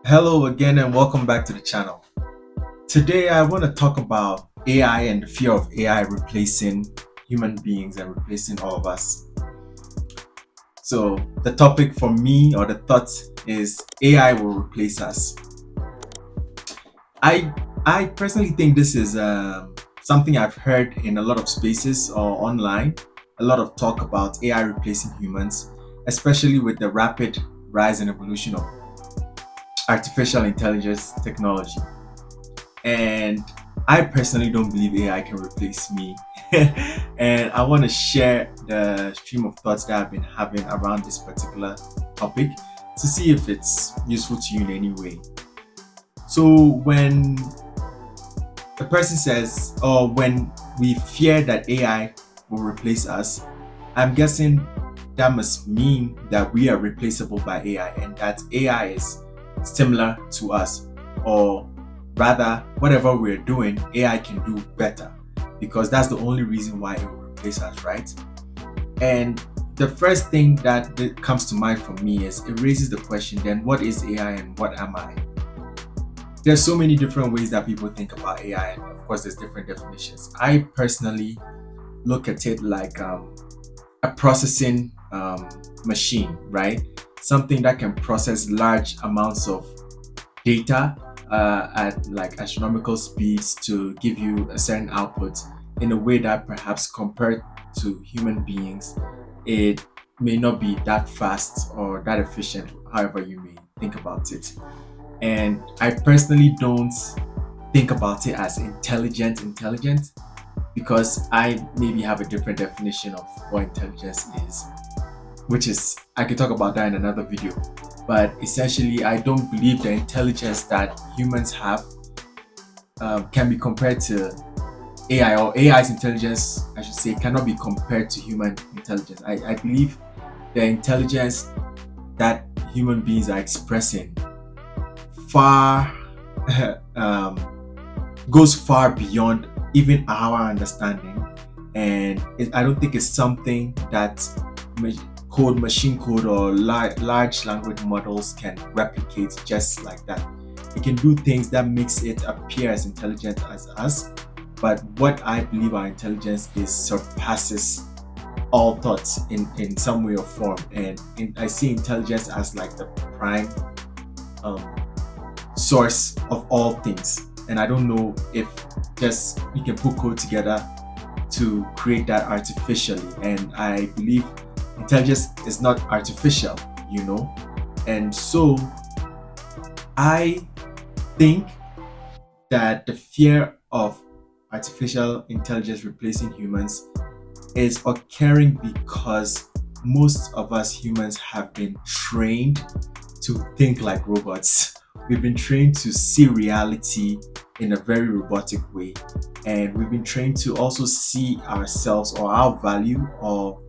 Hello again and welcome back to the channel. Today I want to talk about AI and the fear of AI replacing human beings and replacing all of us. So the topic for me or the thought is AI will replace us. I I personally think this is something I've heard in a lot of spaces or online. A lot of talk about AI replacing humans, especially with the rapid rise and evolution of artificial intelligence technology. And I personally don't believe AI can replace me. And I want to share the stream of thoughts that I've been having around this particular topic to see if it's useful to you in any way. So, when the person says, or when we fear that AI will replace us, I'm guessing that must mean that we are replaceable by AI and that AI is similar to us, or rather, whatever we're doing, AI can do better because that's the only reason why it will replace us, right? And the first thing that comes to mind for me is it raises the question then what is AI and what am I? There's so many different ways that people think about AI, and of course, there's different definitions. I personally look at it like a processing machine, right? Something that can process large amounts of data at like astronomical speeds to give you a certain output in a way that perhaps compared to human beings, it may not be that fast or that efficient, however you may think about it. And I personally don't think about it as intelligent because I maybe have a different definition of what intelligence is, which is I can talk about that in another video. But essentially, I don't believe the intelligence that humans have can be compared to AI, or AI's intelligence, I should say, cannot be compared to human intelligence. I believe the intelligence that human beings are expressing far um, goes far beyond even our understanding, and I don't think it's something that machine code or large language models can replicate just like that. It can do things that makes it appear as intelligent as us, but what I believe our intelligence is surpasses all thoughts in some way or form, and I see intelligence as like the prime um, source of all things. And I don't know if just you can put code together to create that artificially. And I believe intelligence is not artificial, you know. And so I think that the fear of artificial intelligence replacing humans is occurring because most of us humans have been trained to think like robots. We've been trained to see reality in a very robotic way. And we've been trained to also see ourselves or our value or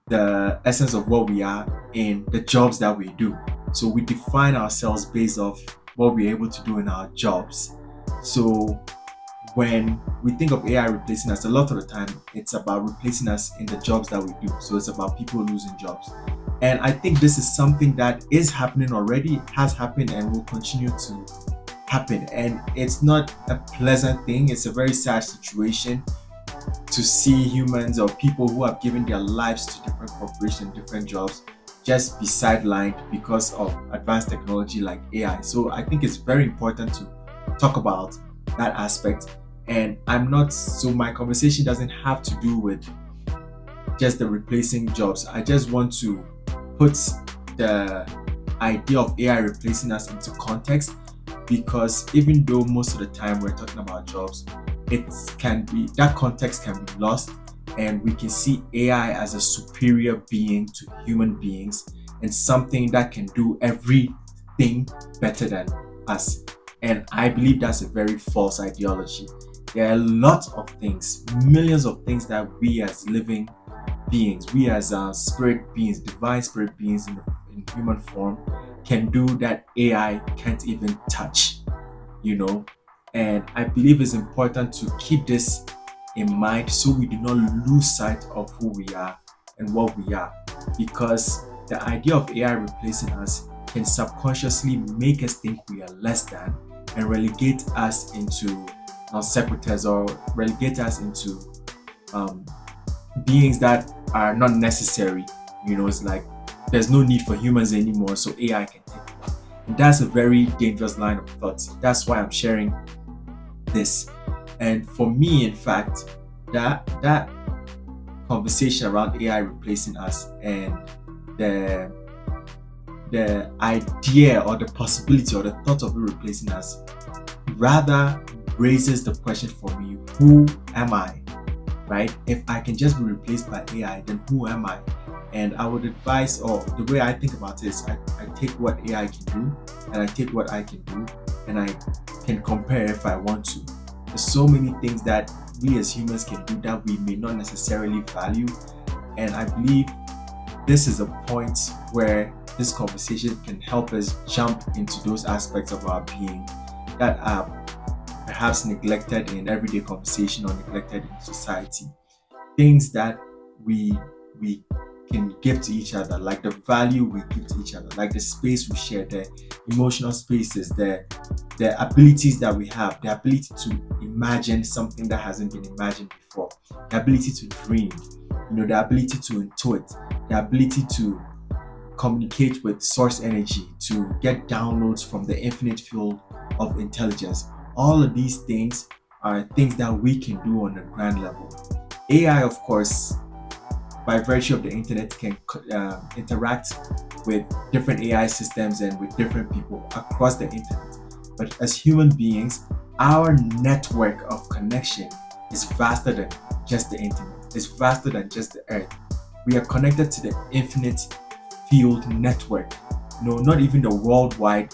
the essence of what we are in the jobs that we do. So we define ourselves based off what we're able to do in our jobs. So when we think of AI replacing us, a lot of the time it's about replacing us in the jobs that we do. So it's about people losing jobs. And I think this is something that is happening already, has happened, and will continue to happen. And it's not a pleasant thing, it's a very sad situation to see humans or people who have given their lives to different corporations, different jobs, just be sidelined because of advanced technology like AI. So I think it's very important to talk about that aspect. And my conversation doesn't have to do with just the replacing jobs. I just want to put the idea of AI replacing us into context, because even though most of the time we're talking about jobs, it can be that context can be lost, and we can see AI as a superior being to human beings and something that can do everything better than us. And I believe that's a very false ideology. There are a lot of things, millions of things that we as living beings, we as spirit beings, divine spirit beings in human form, can do that AI can't even touch, you know. And I believe it's important to keep this in mind so we do not lose sight of who we are and what we are. Because the idea of AI replacing us can subconsciously make us think we are less than and relegate us into non sequiturs, or relegate us into um, beings that are not necessary. It's like there's no need for humans anymore, so AI can take it. And that's a very dangerous line of thought. That's why I'm sharing this. And for me, in fact, that conversation around AI replacing us and the the idea or the possibility or the thought of it replacing us rather raises the question for me: who am I? Right? If I can just be replaced by AI, then who am I? And I would advise, or the way I think about it is, I take what AI can do and I take what I can do, and I can compare if I want to. There's so many things that we as humans can do that we may not necessarily value, and I believe this is a point where this conversation can help us jump into those aspects of our being that are perhaps neglected in everyday conversation or neglected in society. Things that we can give to each other, like the value we give to each other, like the space we share, the emotional spaces, the abilities that we have, the ability to imagine something that hasn't been imagined before, the ability to dream, the ability to intuit, the ability to communicate with source energy, to get downloads from the infinite field of intelligence. All of these things are things that we can do on a grand level. AI, of course, by virtue of the internet, can interact with different AI systems and with different people across the internet. But as human beings, our network of connection is vaster than just the internet. It's vaster than just the earth. We are connected to the infinite field network. No, not even the worldwide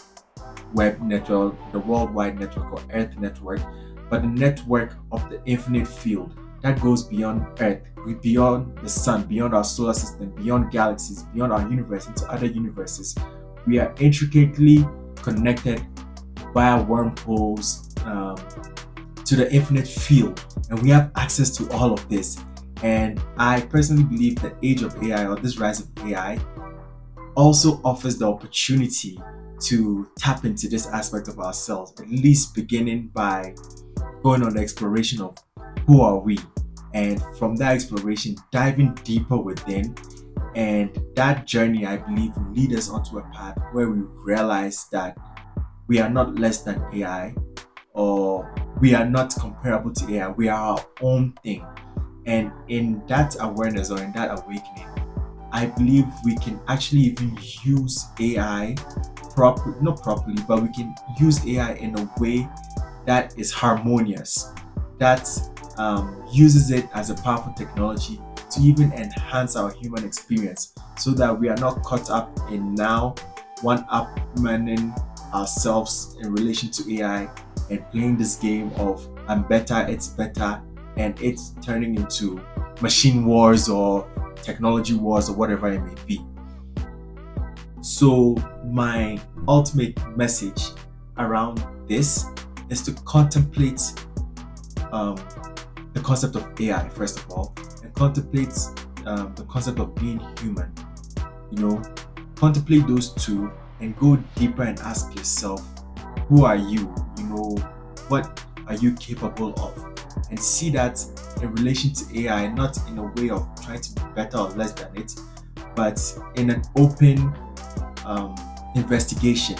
web network, the worldwide network or earth network, but the network of the infinite field that goes beyond earth, beyond the sun, beyond our solar system, beyond galaxies, beyond our universe, into other universes. We are intricately connected via wormholes to the infinite field, and we have access to all of this. And I personally believe the age of AI, or this rise of AI, also offers the opportunity to tap into this aspect of ourselves, at least beginning by going on the exploration of who are we, and from that exploration diving deeper within. And that journey, I believe, will lead us onto a path where we realize that we are not less than AI, or we are not comparable to AI. We are our own thing. And in that awareness, or in that awakening, I believe we can actually even use AI not properly, but we can use AI in a way that is harmonious, that uses it as a powerful technology to even enhance our human experience, so that we are not caught up in now one-upmanning ourselves in relation to AI and playing this game of I'm better, it's better, and it's turning into machine wars or technology wars or whatever it may be. So my ultimate message around this is to contemplate the concept of AI first of all, and contemplate the concept of being human. Contemplate those two and go deeper and ask yourself, who are you? What are you capable of? And see that in relation to AI, not in a way of trying to be better or less than it, but in an open investigation,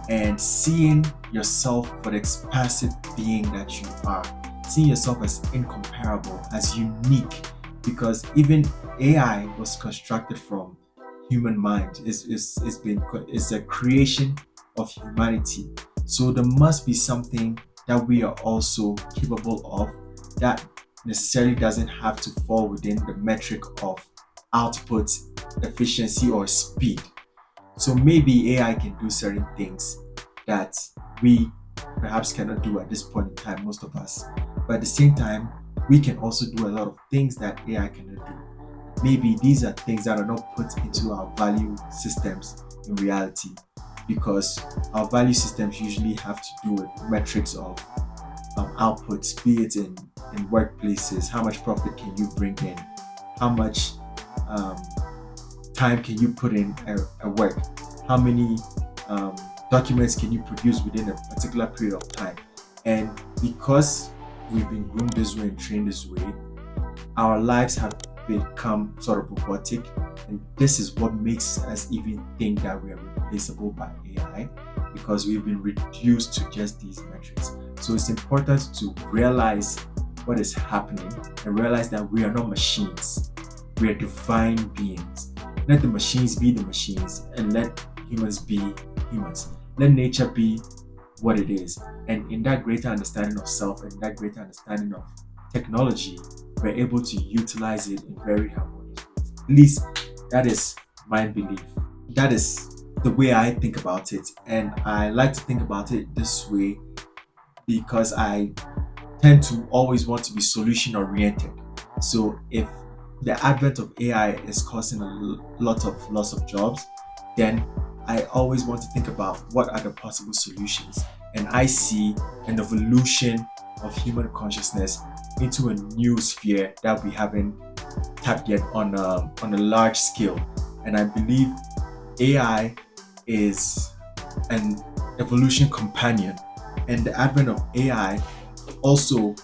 and seeing yourself for the expansive being that you are, seeing yourself as incomparable, as unique, because even AI was constructed from human mind. It's a creation of humanity. So there must be something that we are also capable of that necessarily doesn't have to fall within the metric of output, efficiency, or speed. So maybe AI can do certain things that we perhaps cannot do at this point in time, most of us. But at the same time, we can also do a lot of things that AI cannot do. Maybe these are things that are not put into our value systems in reality, because our value systems usually have to do with metrics of outputs, be it in workplaces. How much profit can you bring in? How much time can you put in a work? how many um, documents can you produce within a particular period of time. And because we've been groomed this way and trained this way, our lives have become sort of robotic, and this is what makes us even think that we are replaceable by AI, because we've been reduced to just these metrics. So it's important to realize what is happening and realize that we are not machines, we are divine beings. Let the machines be the machines, and let humans be humans. Let nature be what it is. And in that greater understanding of self and that greater understanding of technology, we're able to utilize it in very harmonious ways. At least that is my belief. That is the way I think about it. And I like to think about it this way because I tend to always want to be solution oriented. So if the advent of AI is causing a lot of loss of jobs, then I always want to think about what are the possible solutions. And I see an evolution of human consciousness into a new sphere that we haven't tapped yet on a large scale. And I believe AI is an evolution companion. And the advent of AI also,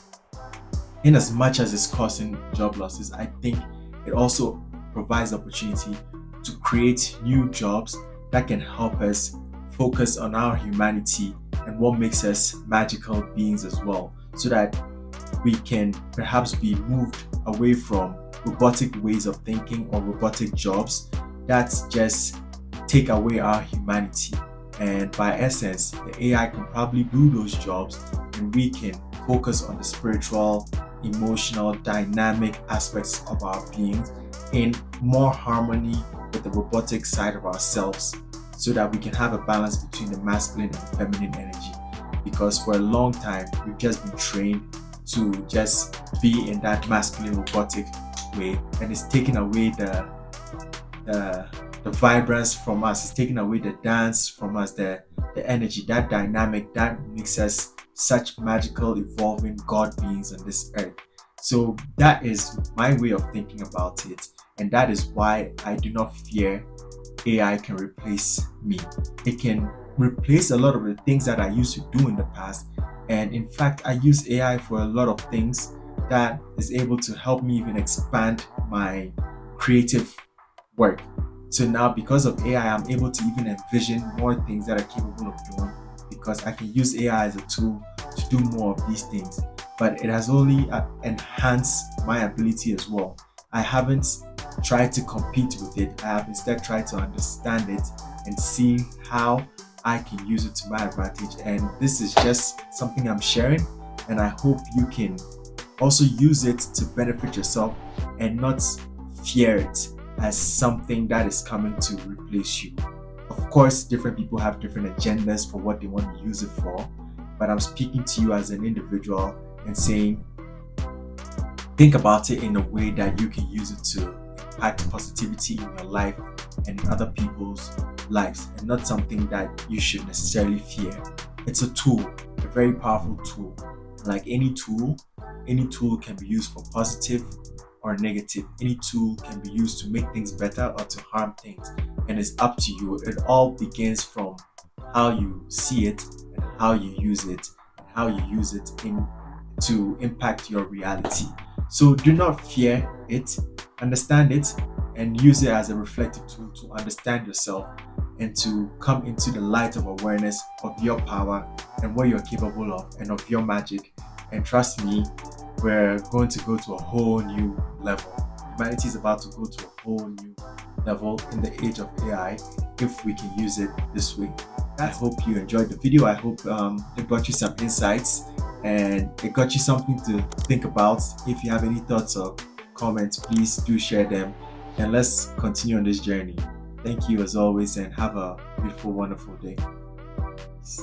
in as much as it's causing job losses, I think it also provides opportunity to create new jobs that can help us focus on our humanity and what makes us magical beings as well, so that we can perhaps be moved away from robotic ways of thinking or robotic jobs that just take away our humanity. And by essence, the AI can probably do those jobs, and we can focus on the spiritual, emotional, dynamic aspects of our beings in more harmony with the robotic side of ourselves, so that we can have a balance between the masculine and the feminine energy. Because for a long time, we've just been trained to just be in that masculine robotic way, and it's taken away the vibrance from us. It's taken away the dance from us, the energy, that dynamic that makes us such magical, evolving God beings on this earth. So that is my way of thinking about it, and that is why I do not fear AI can replace me. It can replace a lot of the things that I used to do in the past. And in fact, I use AI for a lot of things that is able to help me even expand my creative work. So now, because of AI, I'm able to even envision more things that I'm capable of doing, because I can use AI as a tool to do more of these things. But it has only enhanced my ability as well. I haven't tried to compete with it. I have instead tried to understand it and see how I can use it to my advantage. And this is just something I'm sharing, and I hope you can also use it to benefit yourself and not fear it as something that is coming to replace you. Of course, different people have different agendas for what they want to use it for, but I'm speaking to you as an individual and saying, think about it in a way that you can use it to impact positivity in your life and in other people's lives, and not something that you should necessarily fear. It's a tool, a very powerful tool. Like any tool can be used for positive or negative. Any tool can be used to make things better or to harm things, and it's up to you. It all begins from how you see it and how you use it, and how you use it in to impact your reality. So do not fear it, understand it, and use it as a reflective tool to understand yourself and to come into the light of awareness of your power and what you're capable of and of your magic. And trust me, we're going to go to a whole new level. Humanity is about to go to a whole new level in the age of AI if we can use it this way. I hope you enjoyed the video. I hope it got you some insights and it got you something to think about. If you have any thoughts or comments, please do share them, and let's continue on this journey. Thank you as always, and have a beautiful, wonderful day. Peace.